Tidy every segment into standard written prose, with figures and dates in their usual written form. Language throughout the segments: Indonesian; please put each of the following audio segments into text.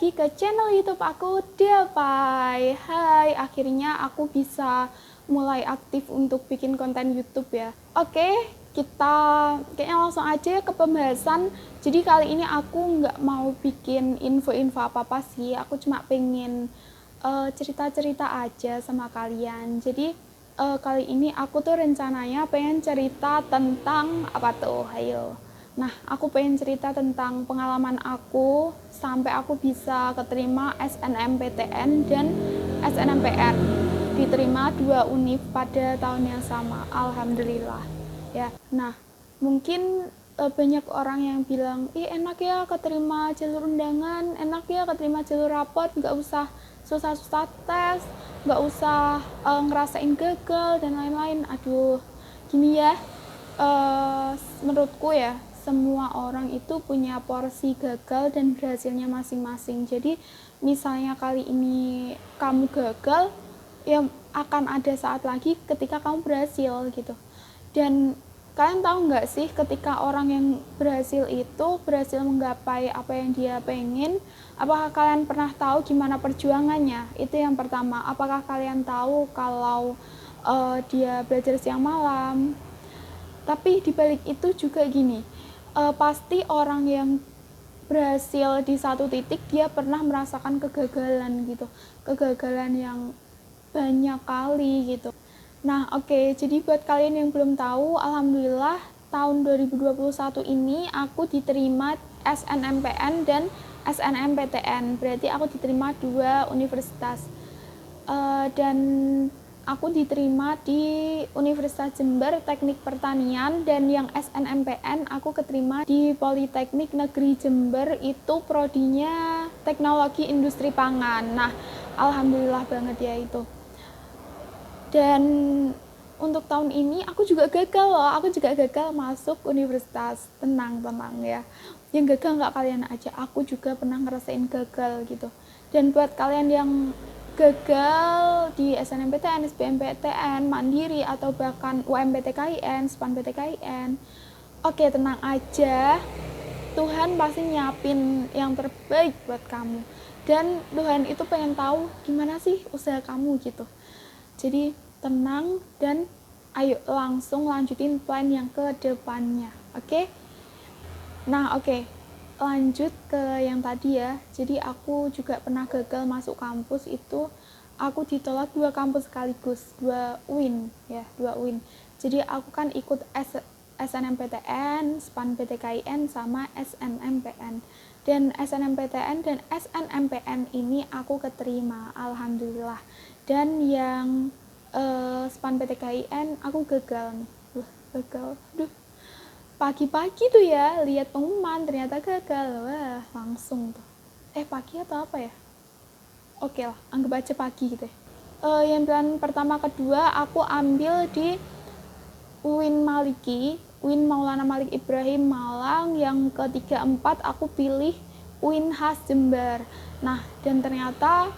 lagi ke channel YouTube aku, Deapai. Hai, akhirnya aku bisa mulai aktif untuk bikin konten YouTube ya. Oke, kita kayaknya langsung aja ke pembahasan. Jadi kali ini aku nggak mau bikin info-info apa-apa sih. Aku cuma pengen cerita-cerita aja sama kalian. Jadi kali ini aku tuh rencananya pengen cerita tentang apa tuh? Ayo. Nah, aku pengen cerita tentang pengalaman aku sampai aku bisa keterima SNMPTN dan SNMPN. Diterima 2 univ pada tahun yang sama. Alhamdulillah. Ya. Nah, mungkin banyak orang yang bilang, ih enak ya keterima jalur undangan, enak ya keterima jalur rapot, nggak usah susah-susah tes, nggak usah ngerasain gagal dan lain-lain. Aduh, gini ya, menurutku ya, semua orang itu punya porsi gagal dan berhasilnya masing-masing. Jadi misalnya kali ini kamu gagal, ya akan ada saat lagi ketika kamu berhasil gitu. Dan kalian tahu nggak sih, ketika orang yang berhasil itu berhasil menggapai apa yang dia pengen, apakah kalian pernah tahu gimana perjuangannya? Itu yang pertama. Apakah kalian tahu kalau dia belajar siang malam? Tapi dibalik itu juga gini, pasti orang yang berhasil di satu titik dia pernah merasakan kegagalan gitu, kegagalan yang banyak kali gitu. Nah oke, jadi buat kalian yang belum tahu, alhamdulillah tahun 2021 ini aku diterima SNMPN dan SNMPTN, berarti aku diterima 2 universitas. Dan aku diterima di Universitas Jember Teknik Pertanian, dan yang SNMPN aku keterima di Politeknik Negeri Jember, itu prodinya Teknologi Industri Pangan. Nah, alhamdulillah banget ya itu. Dan untuk tahun ini aku juga gagal loh, aku juga gagal masuk universitas. Tenang ya, yang gagal nggak kalian aja, aku juga pernah ngerasain gagal gitu. Dan buat kalian yang gagal di SNMPTN, SBMPTN, Mandiri, atau bahkan UMPTKIN, SPAN-PTKIN, oke tenang aja, Tuhan pasti nyiapin yang terbaik buat kamu. Dan Tuhan itu pengen tahu gimana sih usaha kamu gitu. Jadi tenang dan ayo langsung lanjutin plan yang ke depannya. Oke? Nah, oke. Lanjut ke yang tadi ya. Jadi aku juga pernah gagal masuk kampus itu, aku ditolak 2 kampus sekaligus, 2 UIN ya, 2 UIN. Jadi aku kan ikut SNMPTN, SPAN PTKIN sama SNMPN. Dan SNMPTN dan SNMPN ini aku keterima, alhamdulillah. Dan yang SPAN PTKIN aku gagal nih. Gagal. Aduh, pagi-pagi tuh ya lihat pengumuman ternyata gagal. Wah, langsung tuh. Pagi atau apa ya? Oke lah, anggap aja pagi gitu ya. Yang pilihan pertama kedua aku ambil di UIN Maliki, UIN Maulana Malik Ibrahim Malang. Yang ketiga empat aku pilih UIN Khas Jember. Nah, dan ternyata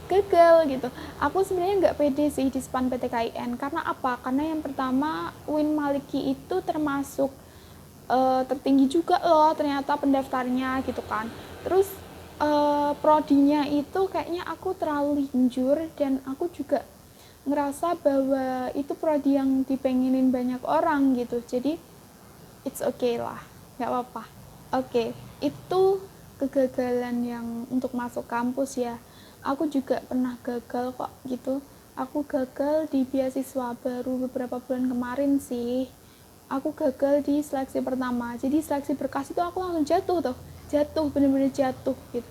gagal gitu. Aku sebenarnya nggak pede sih di SPAN PTKIN. Karena apa? Karena yang pertama UIN Maliki itu termasuk tertinggi juga loh ternyata pendaftarnya gitu kan. Terus prodinya itu kayaknya aku terlalu linjur, dan aku juga ngerasa bahwa itu prodi yang dipengenin banyak orang gitu. Jadi it's okay lah, nggak apa-apa. Oke, itu kegagalan yang untuk masuk kampus ya. Aku juga pernah gagal kok gitu. Aku gagal di beasiswa baru beberapa bulan kemarin sih. Aku gagal di seleksi pertama. Jadi seleksi berkas itu aku langsung jatuh, bener-bener jatuh gitu.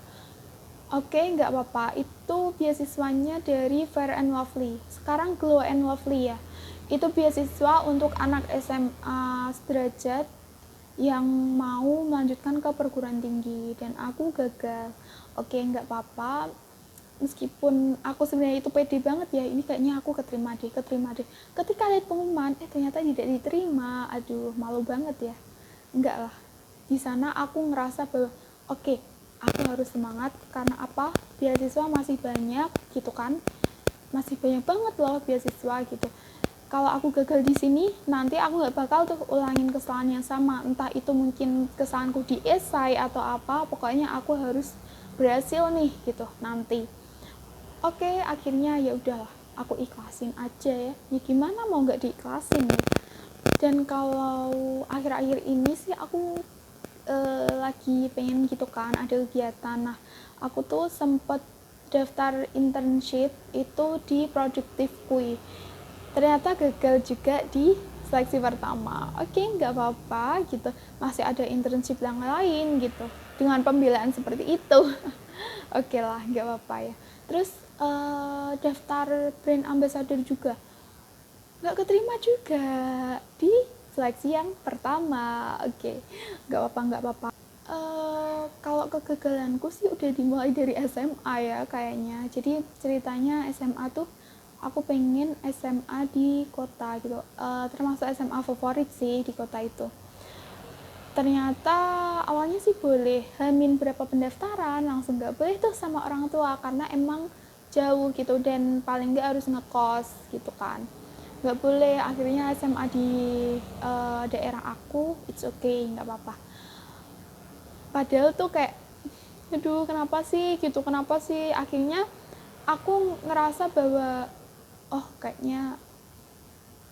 Oke, nggak apa-apa. Itu beasiswanya dari Fair and Lovely. Sekarang Glow and Lovely ya. Itu beasiswa untuk anak SMA sederajat yang mau melanjutkan ke perguruan tinggi, dan aku gagal. Oke, nggak apa-apa. Meskipun aku sebenarnya itu pede banget ya, ini kayaknya aku keterima deh. Ketika lihat pengumuman, ternyata tidak diterima. Aduh, malu banget ya. Enggak lah. Di sana aku ngerasa bahwa oke, aku harus semangat. Karena apa? Beasiswa masih banyak gitu kan. Masih banyak banget loh beasiswa gitu. Kalau aku gagal di sini, nanti aku nggak bakal tuh ulangin kesalahan yang sama. Entah itu mungkin kesalahanku di esai atau apa, pokoknya aku harus berhasil nih gitu nanti. Oke, akhirnya ya udahlah, aku ikhlasin aja ya gimana mau nggak diikhlasin ya. Dan kalau akhir-akhir ini sih aku lagi pengen gitu kan ada kegiatan. Nah, aku tuh sempet daftar internship itu di Productive Kui. Ternyata gagal juga di seleksi pertama. Oke, nggak apa-apa gitu. Masih ada internship yang lain gitu. Dengan pembelaan seperti itu. Oke lah, nggak apa-apa ya. Terus daftar brand ambassador juga. Nggak keterima juga di seleksi yang pertama. Oke, nggak apa-apa. Kalau kegagalanku sih udah dimulai dari SMA ya kayaknya. Jadi ceritanya SMA tuh aku pengen SMA di kota gitu. Termasuk SMA favorit sih di kota itu. Ternyata awalnya sih boleh, hamin berapa pendaftaran langsung nggak boleh tuh sama orang tua karena emang jauh gitu dan paling nggak harus ngekos gitu kan. Nggak boleh, akhirnya SMA di daerah aku, it's okay, nggak apa-apa. Padahal tuh kayak aduh kenapa sih gitu, kenapa sih, akhirnya aku ngerasa bahwa oh kayaknya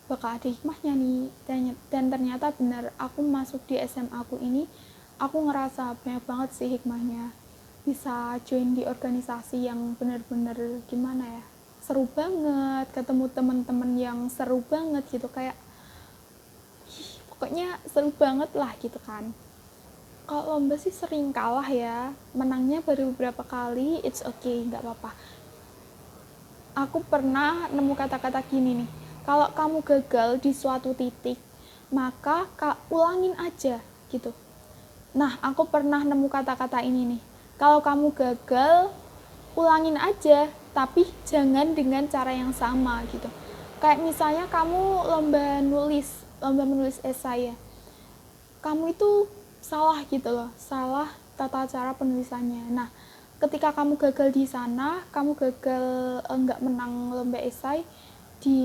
bakal ada hikmahnya nih, dan ternyata benar, aku masuk di SMA aku ini aku ngerasa banyak banget sih hikmahnya, bisa join di organisasi yang benar-benar gimana ya, seru banget, ketemu teman-teman yang seru banget gitu, kayak pokoknya seru banget lah gitu kan. Kalau lomba sih sering kalah ya, menangnya baru beberapa kali, it's okay, nggak apa-apa. Aku pernah nemu kata-kata gini nih, kalau kamu gagal di suatu titik, maka ulangin aja gitu. Nah, aku pernah nemu kata-kata ini nih, kalau kamu gagal, ulangin aja, tapi jangan dengan cara yang sama gitu. Kayak misalnya kamu lomba menulis esai ya, kamu itu salah gitu loh, salah tata cara penulisannya. Nah, ketika kamu gagal di sana, kamu gagal nggak menang lomba esai di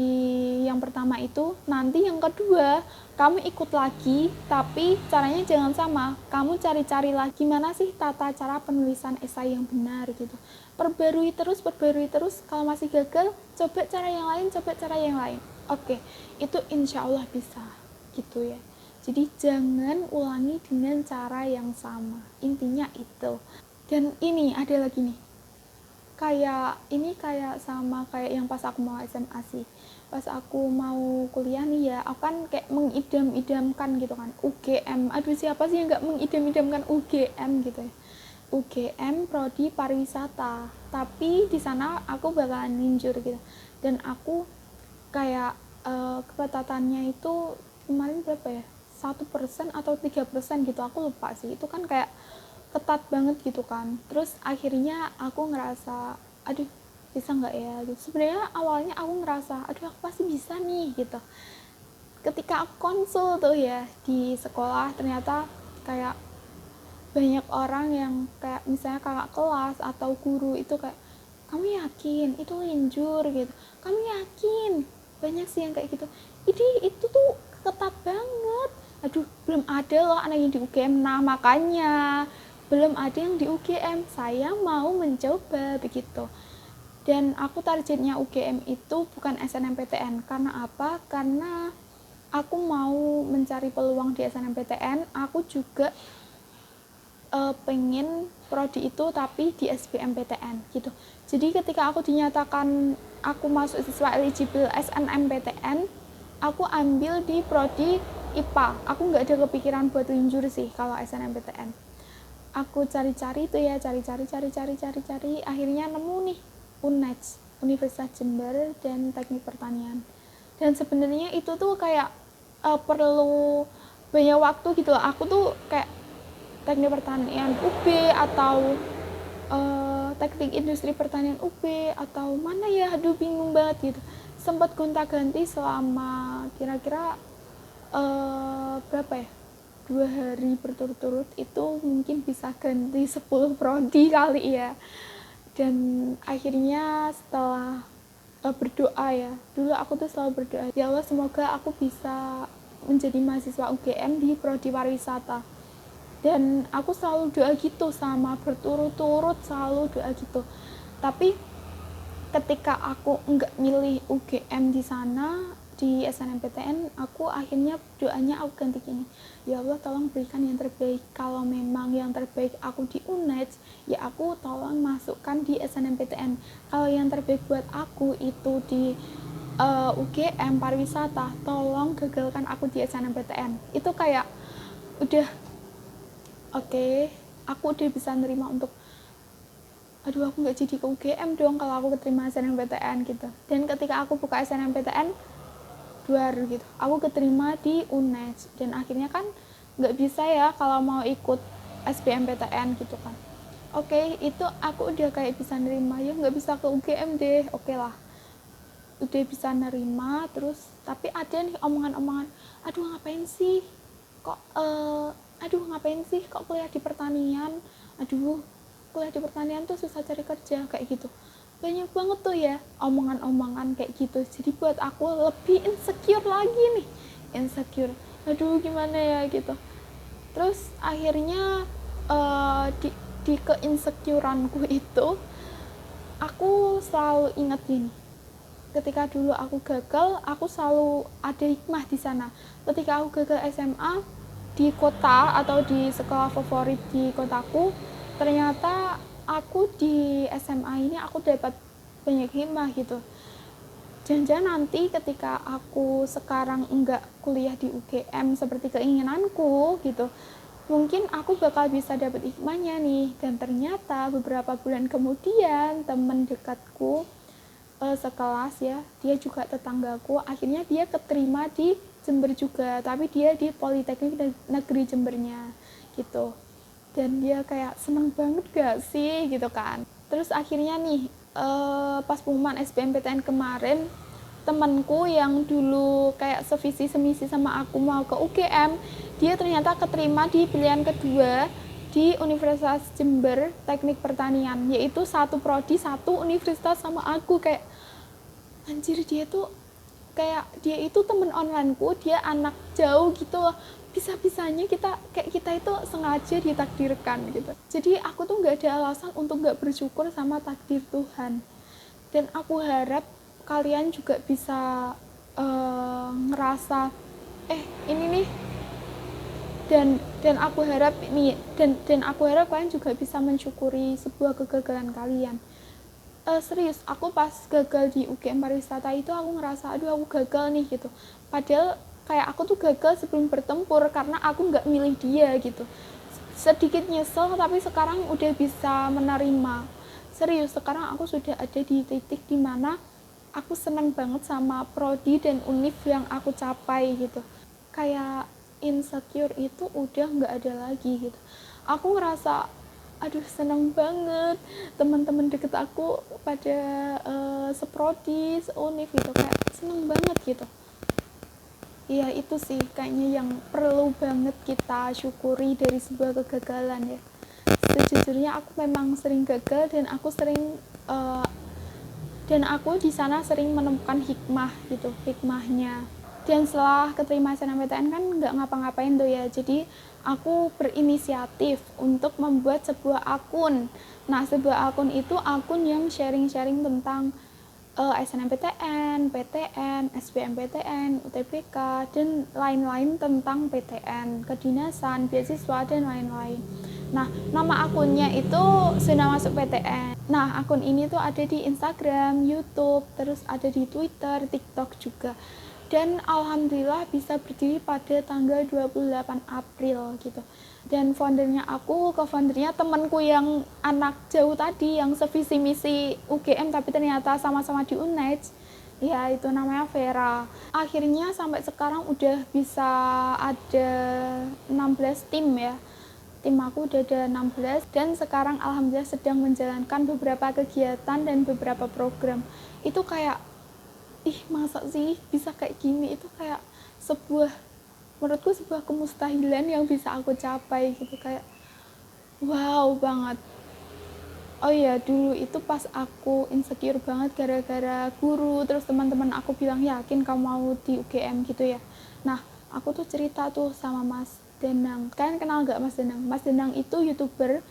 yang pertama itu, nanti yang kedua kamu ikut lagi, tapi caranya jangan sama. Kamu cari-cari lagi gimana sih tata cara penulisan esai yang benar gitu. Perbarui terus. Kalau masih gagal, coba cara yang lain, coba cara yang lain. Oke, itu insya Allah bisa gitu ya. Jadi jangan ulangi dengan cara yang sama, intinya itu. Dan ini ada lagi nih, kayak sama kayak yang pas aku mau SMA sih. Pas aku mau kuliah nih ya, aku kan kayak mengidam-idamkan gitu kan UGM. Aduh, siapa sih yang nggak mengidam-idamkan UGM gitu ya. UGM prodi pariwisata, tapi di sana aku bakalan ninjur gitu. Dan aku kayak kepetatannya itu kemarin berapa ya, 1% atau 3% gitu, aku lupa sih. Itu kan kayak ketat banget gitu kan. Terus akhirnya aku ngerasa aduh, bisa nggak ya gitu. Sebenarnya awalnya aku ngerasa aduh aku pasti bisa nih gitu. Ketika aku konsul tuh ya di sekolah, ternyata kayak banyak orang yang kayak misalnya kakak kelas atau guru itu kayak, kamu yakin itu linjur gitu, kamu yakin, banyak sih yang kayak gitu. Itu tuh ketat banget. Aduh, belum ada loh anak yang di UGM. Nah, makanya belum ada yang di UGM, saya mau mencoba begitu. Dan aku targetnya UGM itu bukan SNMPTN. Karena apa? Karena aku mau mencari peluang di SNMPTN. Aku juga pengen prodi itu tapi di SBMPTN gitu. Jadi ketika aku dinyatakan aku masuk siswa eligible SNMPTN, aku ambil di prodi IPA. Aku nggak ada kepikiran buat linjur sih kalau SNMPTN. Aku cari-cari tuh ya, cari, akhirnya nemu nih UNEJ, Universitas Jember dan Teknik Pertanian. Dan sebenarnya itu tuh kayak perlu banyak waktu gitu loh. Aku tuh kayak teknik pertanian UB atau teknik industri pertanian UB atau mana ya, aduh bingung banget gitu. Sempat gonta-ganti selama kira-kira berapa ya, 2 hari berturut-turut itu mungkin bisa ganti 10 prodi kali ya. Dan akhirnya setelah berdoa ya, dulu aku tuh selalu berdoa, ya Allah semoga aku bisa menjadi mahasiswa UGM di prodi pariwisata. dan aku selalu doa gitu, sama berturut-turut selalu doa gitu. Tapi ketika aku nggak milih UGM di sana, di SNMPTN, aku akhirnya doanya aku ganti gini, ya Allah tolong berikan yang terbaik. Kalau memang yang terbaik aku di UNED, ya aku tolong masukkan di SNMPTN. Kalau yang terbaik buat aku itu di UGM pariwisata, tolong gagalkan aku di SNMPTN. Itu kayak udah oke, aku udah bisa nerima untuk aduh aku nggak jadi ke UGM dong kalau aku keterima SNMPTN gitu. Dan ketika aku buka SNMPTN duar gitu, aku keterima di UNED, dan akhirnya kan nggak bisa ya kalau mau ikut SBMPTN gitu kan. Oke, itu aku udah kayak bisa nerima, ya nggak bisa ke UGM deh, oke lah, udah bisa nerima. Terus tapi ada nih omongan-omongan, aduh ngapain sih kok aduh ngapain sih kok kuliah di pertanian, aduh kuliah di pertanian tuh susah cari kerja, kayak gitu. Banyak banget tuh ya omongan-omongan kayak gitu, jadi buat aku lebih insecure lagi nih, insecure, aduh gimana ya gitu. Terus akhirnya di keinsecureanku itu aku selalu inget gini, ketika dulu aku gagal, aku selalu ada hikmah di sana. Ketika aku gagal SMA di kota atau di sekolah favorit di kotaku, ternyata aku di SMA ini aku dapat banyak hikmah gitu. Jangan-jangan nanti ketika aku sekarang enggak kuliah di UGM seperti keinginanku gitu, mungkin aku bakal bisa dapat hikmahnya nih. Dan ternyata beberapa bulan kemudian teman dekatku sekelas ya, dia juga tetanggaku, akhirnya dia keterima di Jember juga, tapi dia di Politeknik Negeri Jembernya gitu. Dan dia kayak seneng banget gak sih gitu kan. Terus akhirnya nih pas pengumuman SBMPTN kemarin, temanku yang dulu kayak sevisi semisi sama aku mau ke UGM, dia ternyata keterima di pilihan kedua di Universitas Jember Teknik Pertanian, yaitu satu prodi satu universitas sama aku. Kayak anjir, dia tuh kayak dia itu temen onlineku, dia anak jauh gitu loh. Bisa-bisanya kita itu sengaja ditakdirkan gitu. Jadi aku tuh nggak ada alasan untuk nggak bersyukur sama takdir Tuhan. Dan aku harap kalian juga bisa ngerasa ini nih, dan aku harap dan aku harap kalian juga bisa mensyukuri sebuah kegagalan kalian. Serius, aku pas gagal di UGM pariwisata itu aku ngerasa aduh aku gagal nih gitu, padahal kayak aku tuh gagal sebelum bertempur karena aku nggak milih dia gitu. Sedikit nyesel, tapi sekarang udah bisa menerima. Serius, sekarang aku sudah ada di titik dimana aku seneng banget sama prodi dan univ yang aku capai gitu. Kayak insecure itu udah nggak ada lagi gitu. Aku ngerasa aduh senang banget, teman-teman deket aku pada seprodi, seuniv gitu, kayak seneng banget gitu. Iya, itu sih kayaknya yang perlu banget kita syukuri dari sebuah kegagalan ya. Sejujurnya aku memang sering gagal, dan aku sering dan aku di sana sering menemukan hikmah gitu, hikmahnya. Dan setelah keterima SNMPTN kan nggak ngapa-ngapain tuh ya, jadi aku berinisiatif untuk membuat sebuah akun. Nah, sebuah akun itu akun yang sharing-sharing tentang SNMPTN, PTN, SBMPTN, UTBK, dan lain-lain tentang PTN, kedinasan, beasiswa, dan lain-lain. Nah, nama akunnya itu sudah masuk PTN. Nah, akun ini tuh ada di Instagram, YouTube, terus ada di Twitter, TikTok juga. Dan alhamdulillah bisa berdiri pada tanggal 28 April gitu. Dan foundernya aku, co-foundernya temanku yang anak jauh tadi, yang sevisi misi UGM tapi ternyata sama-sama di UNED, ya itu namanya Vera. Akhirnya sampai sekarang udah bisa ada 16 tim ya. Tim aku udah ada 16, dan sekarang alhamdulillah sedang menjalankan beberapa kegiatan dan beberapa program. Itu kayak ih masa sih bisa kayak gini, itu kayak sebuah, menurutku sebuah kemustahilan yang bisa aku capai gitu, kayak wow banget. Oh iya, dulu itu pas aku insecure banget gara-gara guru, terus teman-teman aku bilang yakin kamu mau di UGM gitu ya. Nah, aku tuh cerita tuh sama Mas Danang. Kalian kenal nggak Mas Danang? Mas Danang itu YouTuber,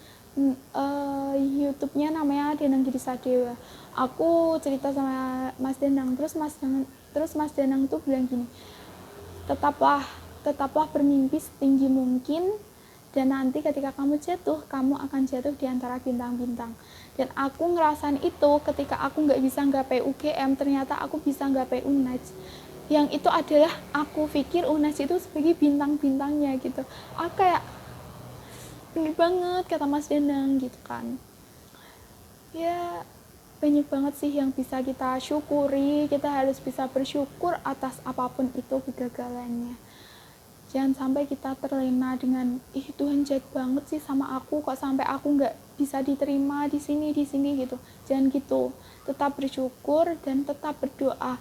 YouTube-nya namanya Danang Giri Sadewa. Aku cerita sama Mas Danang, terus Mas Danang tuh bilang gini, tetaplah bermimpi setinggi mungkin, dan nanti ketika kamu jatuh, kamu akan jatuh di antara bintang-bintang. Dan aku ngerasain itu ketika aku nggak bisa nggapai UGM, ternyata aku bisa nggapai UNES. Yang itu adalah aku pikir UNES itu sebagai bintang-bintangnya gitu. Aku kayak bener banget kata Mas Danang gitu kan. Ya banyak banget sih yang bisa kita syukuri, kita harus bisa bersyukur atas apapun itu kegagalannya. Jangan sampai kita terlena dengan Tuhan jahat banget sih sama aku, kok sampai aku nggak bisa diterima di sini gitu. Jangan gitu, tetap bersyukur dan tetap berdoa.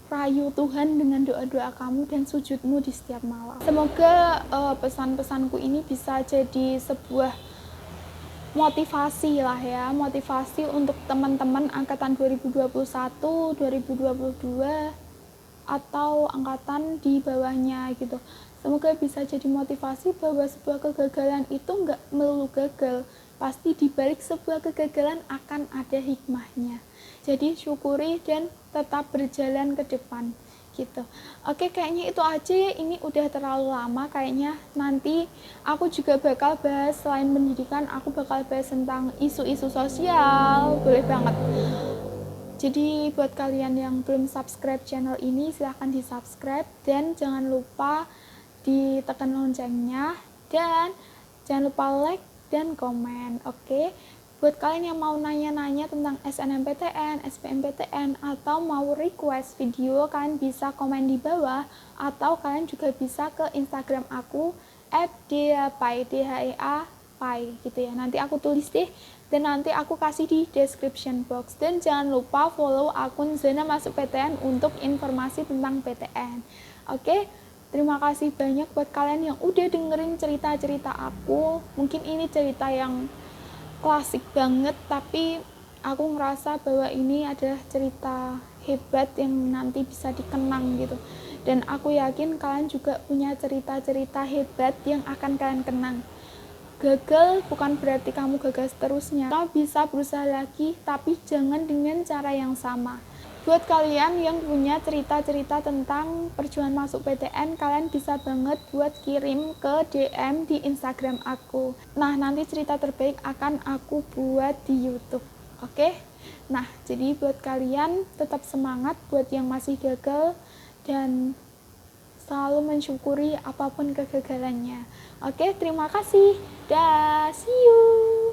Rayu Tuhan dengan doa-doa kamu dan sujudmu di setiap malam. Semoga pesan-pesanku ini bisa jadi sebuah motivasi lah ya, motivasi untuk teman-teman angkatan 2021, 2022 atau angkatan di bawahnya gitu. Semoga bisa jadi motivasi bahwa sebuah kegagalan itu nggak melulu gagal, pasti di balik sebuah kegagalan akan ada hikmahnya. Jadi syukuri dan tetap berjalan ke depan gitu. Oke, kayaknya itu aja ya. Ini udah terlalu lama kayaknya. Nanti aku juga bakal bahas, selain pendidikan, aku bakal bahas tentang isu-isu sosial. Boleh banget. Jadi buat kalian yang belum subscribe channel ini, silahkan di subscribe dan jangan lupa ditekan loncengnya dan jangan lupa like dan komen. Oke. Buat kalian yang mau nanya-nanya tentang SNMPTN, SBMPTN, atau mau request video, kalian bisa komen di bawah, atau kalian juga bisa ke Instagram aku @deapai gitu ya. Nanti aku tulis deh, dan nanti aku kasih di description box. Dan jangan lupa follow akun Zona Masuk PTN untuk informasi tentang PTN. Oke, terima kasih banyak buat kalian yang udah dengerin cerita-cerita aku. Mungkin ini cerita yang klasik banget, tapi aku ngerasa bahwa ini adalah cerita hebat yang nanti bisa dikenang gitu. Dan aku yakin kalian juga punya cerita-cerita hebat yang akan kalian kenang. Gagal bukan berarti kamu gagal seterusnya. Kamu bisa berusaha lagi, tapi jangan dengan cara yang sama. Buat kalian yang punya cerita-cerita tentang perjuangan masuk PTN, kalian bisa banget buat kirim ke DM di Instagram aku. Nah, nanti cerita terbaik akan aku buat di YouTube. Oke? Nah, jadi buat kalian tetap semangat, buat yang masih gagal, dan selalu mensyukuri apapun kegagalannya. Oke, terima kasih. Dah, see you.